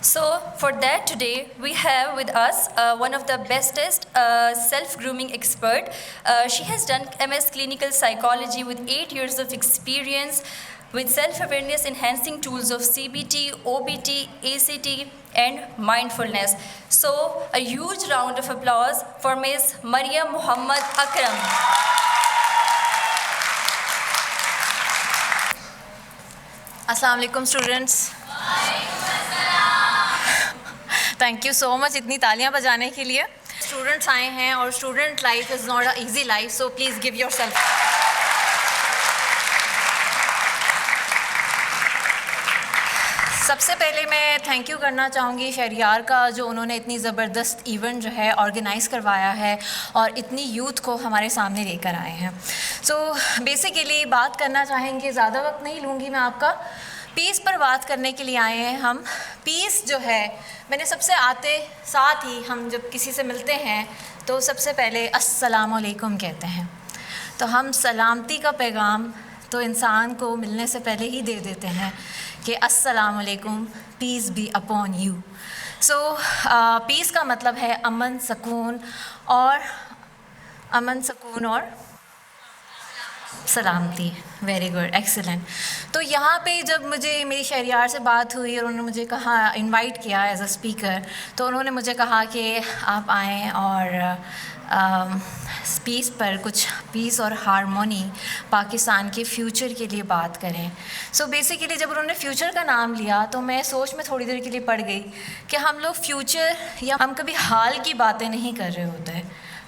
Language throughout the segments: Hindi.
So for that today we have with us one of the bestest self-grooming expert. She has done MS Clinical Psychology with 8 years of experience with self-awareness enhancing tools of CBT, OBT, ACT and mindfulness. So a huge round of applause for Ms. Maryam Muhammad Akram. अस्सलाम वालेकुम students. Thank you so much इतनी तालियां बजाने के लिए। स्टूडेंट्स आए हैं और student life is not a easy life, so please give yourself. सबसे पहले मैं थैंक यू करना चाहूँगी शहरियार का, जो उन्होंने इतनी ज़बरदस्त इवेंट जो है ऑर्गेनाइज़ करवाया है और इतनी यूथ को हमारे सामने लेकर आए हैं। सो बेसिकली बात करना चाहेंगे, ज़्यादा वक्त नहीं लूँगी मैं आपका। पीस पर बात करने के लिए आए हैं हम। पीस जो है, मैंने सबसे आते साथ ही हम जब किसी से मिलते हैं तो सबसे पहले अस्सलाम वालेकुम कहते हैं। तो हम सलामती का पैगाम तो इंसान को मिलने से पहले ही दे देते हैं कि अस्सलाम वालेकुम, peace be upon you. So peace का मतलब है अमन, सुकून और सलामती। Very good, excellent. तो यहाँ पे जब मुझे मेरी शहरियार से बात हुई और उन्होंने मुझे कहा, इनवाइट किया एज अ स्पीकर, तो उन्होंने मुझे कहा कि आप आएँ और पीस पर कुछ पीस और हारमोनी पाकिस्तान के फ्यूचर के लिए बात करें। सो बेसिकली जब उन्होंने फ्यूचर का नाम लिया तो मैं सोच में थोड़ी देर के लिए पड़ गई कि हम लोग फ्यूचर या हम कभी हाल की बातें नहीं कर रहे होते,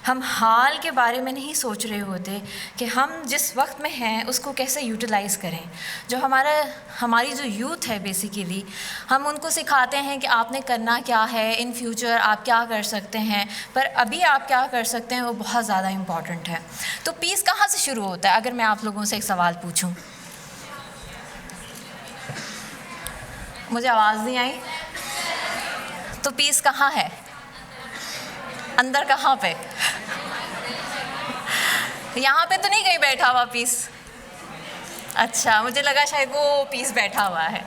हम हाल के बारे में नहीं सोच रहे होते कि हम जिस वक्त में हैं उसको कैसे यूटिलाइज़ करें। जो हमारी जो यूथ है बेसिकली, हम उनको सिखाते हैं कि आपने करना क्या है, इन फ्यूचर आप क्या कर सकते हैं, पर अभी आप क्या कर सकते हैं वो बहुत ज़्यादा इम्पॉर्टेंट है। तो पीस कहाँ से शुरू होता है? अगर मैं आप लोगों से एक सवाल पूछूं, मुझे आवाज़ नहीं आई। तो पीस कहाँ है? अंदर कहाँ पे? यहाँ पे तो नहीं कहीं बैठा हुआ पीस। अच्छा, मुझे लगा शायद वो पीस बैठा हुआ है।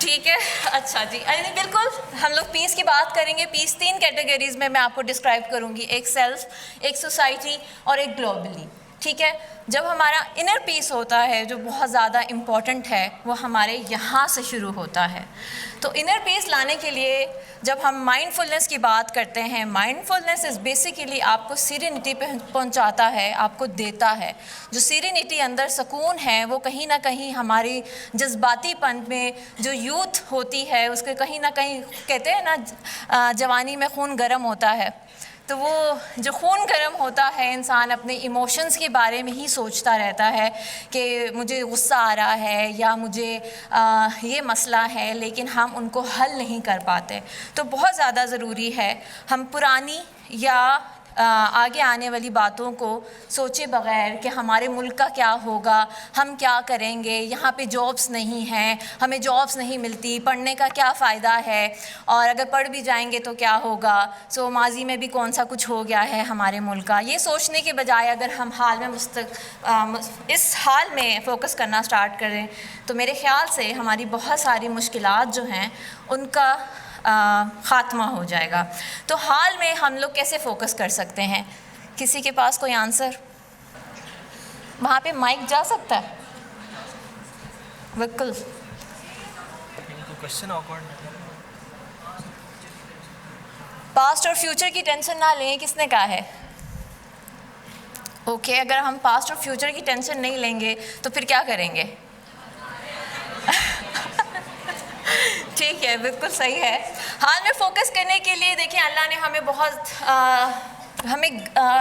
ठीक है, अच्छा जी। अरे नहीं, बिल्कुल हम लोग पीस की बात करेंगे। पीस 3 कैटेगरीज़ में मैं आपको डिस्क्राइब करूँगी, एक सेल्फ, एक सोसाइटी और एक ग्लोबली। ठीक है, जब हमारा इनर पीस होता है जो बहुत ज़्यादा इम्पॉर्टेंट है, वो हमारे यहाँ से शुरू होता है। तो इनर पीस लाने के लिए जब हम माइंडफुलनेस की बात करते हैं, माइंडफुलनेस इज़ बेसिकली आपको सीरेनिटी पे पहुँचाता है, आपको देता है। जो सीरेनिटी अंदर सुकून है वो कहीं ना कहीं हमारी जज्बातीपन में जो यूथ होती है उसके कहीं ना कहीं, कहते हैं ना जवानी में खून गर्म होता है, तो वो जो खून गर्म होता है, इंसान अपने इमोशंस के बारे में ही सोचता रहता है कि मुझे गुस्सा आ रहा है या मुझे ये मसला है, लेकिन हम उनको हल नहीं कर पाते। तो बहुत ज़्यादा ज़रूरी है हम पुरानी या आगे आने वाली बातों को सोचे बग़ैर कि हमारे मुल्क का क्या होगा, हम क्या करेंगे, यहाँ पे जॉब्स नहीं हैं, हमें जॉब्स नहीं मिलती, पढ़ने का क्या फ़ायदा है, और अगर पढ़ भी जाएंगे तो क्या होगा, सो माजी में भी कौन सा कुछ हो गया है हमारे मुल्क का। ये सोचने के बजाय अगर हम हाल में इस हाल में फ़ोकस करना स्टार्ट करें तो मेरे ख़्याल से हमारी बहुत सारी मुश्किलात जो हैं उनका ख़ात्मा हो जाएगा। तो हाल में हम लोग कैसे फ़ोकस कर सकते हैं? किसी के पास कोई आंसर? वहाँ पे माइक जा सकता है? बिल्कुल। पास्ट और फ्यूचर की टेंशन ना लें, किसने कहा है? ओके, अगर हम पास्ट और फ्यूचर की टेंशन नहीं लेंगे तो फिर क्या करेंगे? ठीक है, बिल्कुल सही है। हाल में फ़ोकस करने के लिए देखिए, अल्लाह ने हमें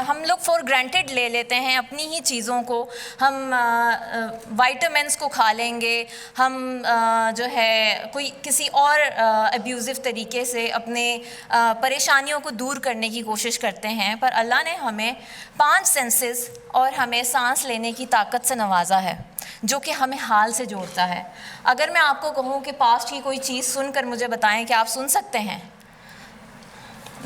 हम लोग फॉर ग्रांटेड ले लेते हैं अपनी ही चीज़ों को। हम वाइटामिन्स को खा लेंगे, हम जो है कोई किसी और अब्यूज़िव तरीके से अपने परेशानियों को दूर करने की कोशिश करते हैं, पर अल्लाह ने हमें 5 सेंसेस और हमें सांस लेने की ताकत से नवाजा है, जो कि हमें हाल से जोड़ता है। अगर मैं आपको कहूँ कि पास्ट की कोई चीज़ सुनकर मुझे बताएं कि आप सुन सकते हैं?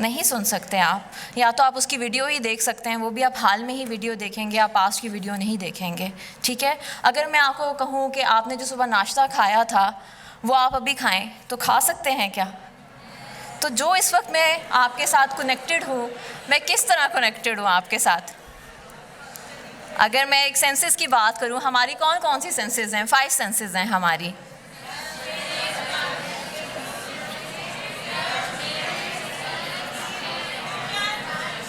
नहीं सुन सकते आप, या तो आप उसकी वीडियो ही देख सकते हैं, वो भी आप हाल में ही वीडियो देखेंगे, आप पास्ट की वीडियो नहीं देखेंगे। ठीक है, अगर मैं आपको कहूँ कि आपने जो सुबह नाश्ता खाया था वो आप अभी खाएं, तो खा सकते हैं क्या? तो जो इस वक्त मैं आपके साथ कनेक्टेड हूँ, मैं किस तरह कनेक्टेड हूँ आपके साथ? अगर मैं एक सेंसेस की बात करूँ, हमारी कौन कौन सी सेंसेस हैं? 5 सेंसेस हैं हमारी।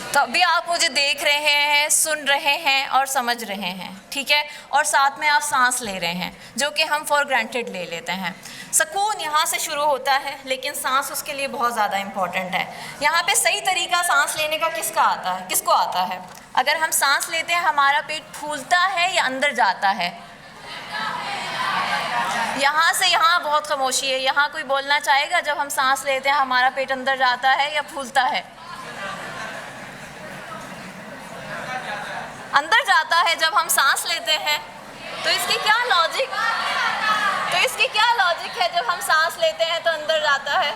तो अभी आप मुझे देख रहे हैं, सुन रहे हैं और समझ रहे हैं, ठीक है? और साथ में आप सांस ले रहे हैं, जो कि हम फॉर ग्रांटेड ले लेते हैं। सुकून यहाँ से शुरू होता है, लेकिन सांस उसके लिए बहुत ज़्यादा इम्पॉर्टेंट है। यहाँ पे सही तरीका सांस लेने का किसको आता है? अगर हम सांस लेते हैं, हमारा पेट फूलता है या अंदर जाता है? यहाँ से यहाँ बहुत खामोशी है। यहाँ कोई बोलना चाहेगा जब हम सांस लेते हैं हमारा पेट अंदर जाता है या फूलता है? अंदर जाता है जब हम सांस लेते हैं। तो इसकी क्या लॉजिक है? जब हम सांस लेते हैं तो अंदर जाता है।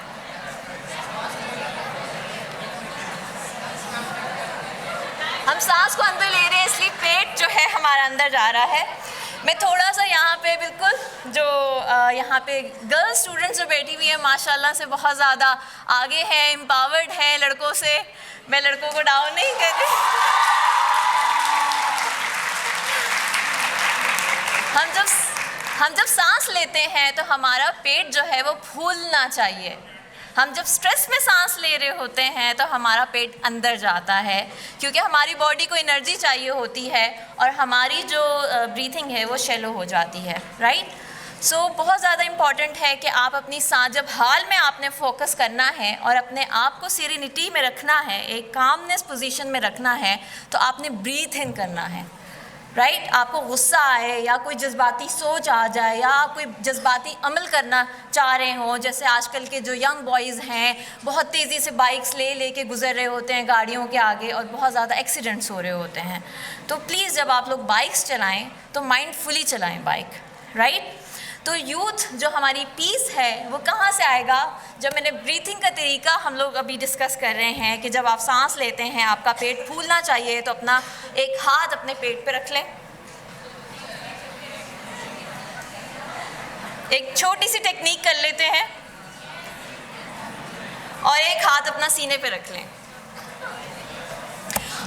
हम सांस को अंदर ले रहे हैं, इसलिए पेट जो है हमारा अंदर जा रहा है। मैं थोड़ा सा यहाँ पे बिल्कुल जो यहाँ पे गर्ल स्टूडेंट्स जो बैठी हुई है, माशाल्लाह से बहुत ज़्यादा आगे है, एम्पावर्ड है लड़कों से। मैं लड़कों को डाउन नहीं कर रही। हम जब सांस लेते हैं तो हमारा पेट जो है वो फूलना चाहिए। हम जब स्ट्रेस में सांस ले रहे होते हैं तो हमारा पेट अंदर जाता है, क्योंकि हमारी बॉडी को एनर्जी चाहिए होती है और हमारी जो ब्रीथिंग है वो शैलो हो जाती है, राइट? सो बहुत ज़्यादा इम्पॉर्टेंट है कि आप अपनी सांस, जब हाल में आपने फोकस करना है और अपने आप को सीरेनिटी में रखना है, एक कामनेस पोजीशन में रखना है, तो आपने ब्रीथ इन करना है, राइट? आपको गुस्सा आए या कोई जज्बाती सोच आ जाए या आप कोई जज्बाती अमल करना चाह रहे हो, जैसे आजकल के जो यंग बॉयज़ हैं बहुत तेज़ी से बाइक्स ले के गुजर रहे होते हैं गाड़ियों के आगे और बहुत ज़्यादा एक्सीडेंट्स हो रहे होते हैं। तो प्लीज़ जब आप लोग बाइक्स चलाएं तो माइंडफुली चलाएं बाइक, राइट? तो यूथ जो हमारी पीस है वो कहाँ से आएगा? जब मैंने ब्रीथिंग का तरीका हम लोग अभी डिस्कस कर रहे हैं कि जब आप सांस लेते हैं आपका पेट फूलना चाहिए, तो अपना एक हाथ अपने पेट पे रख लें, एक छोटी सी टेक्निक कर लेते हैं, और एक हाथ अपना सीने पे रख लें।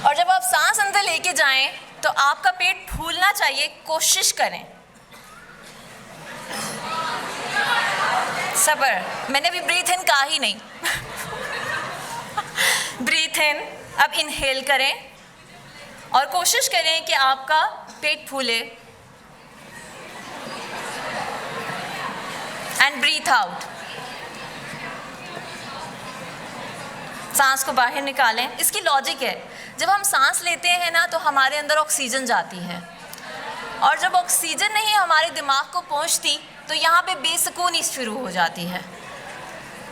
और जब आप सांस अंदर लेके जाएं तो आपका पेट फूलना चाहिए, कोशिश करें। सबर, मैंने भी ब्रीथ इन कहा ही नहीं। ब्रीथ इन, अब इनहेल करें और कोशिश करें कि आपका पेट फूले, एंड ब्रीथ आउट। सांस को बाहर निकालें। इसकी लॉजिक है, जब हम सांस लेते हैं ना तो हमारे अंदर ऑक्सीजन जाती है, और जब ऑक्सीजन नहीं हमारे दिमाग को पहुंचती तो यहाँ पे बेसुकूनी शुरू हो जाती है।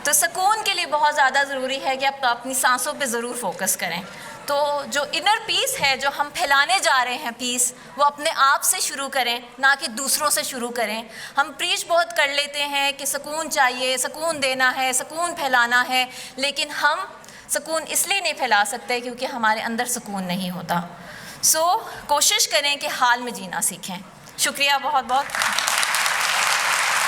तो सुकून के लिए बहुत ज़्यादा ज़रूरी है कि आप अपनी सांसों पे ज़रूर फोकस करें। तो जो इनर पीस है, जो हम फैलाने जा रहे हैं पीस, वो अपने आप से शुरू करें, ना कि दूसरों से शुरू करें। हम प्रीच बहुत कर लेते हैं कि सुकून चाहिए, सुकून देना है, सुकून फैलाना है, लेकिन हम सुकून इसलिए नहीं फैला सकते क्योंकि हमारे अंदर सुकून नहीं होता। सो कोशिश करें कि हाल में जीना सीखें। शुक्रिया बहुत बहुत।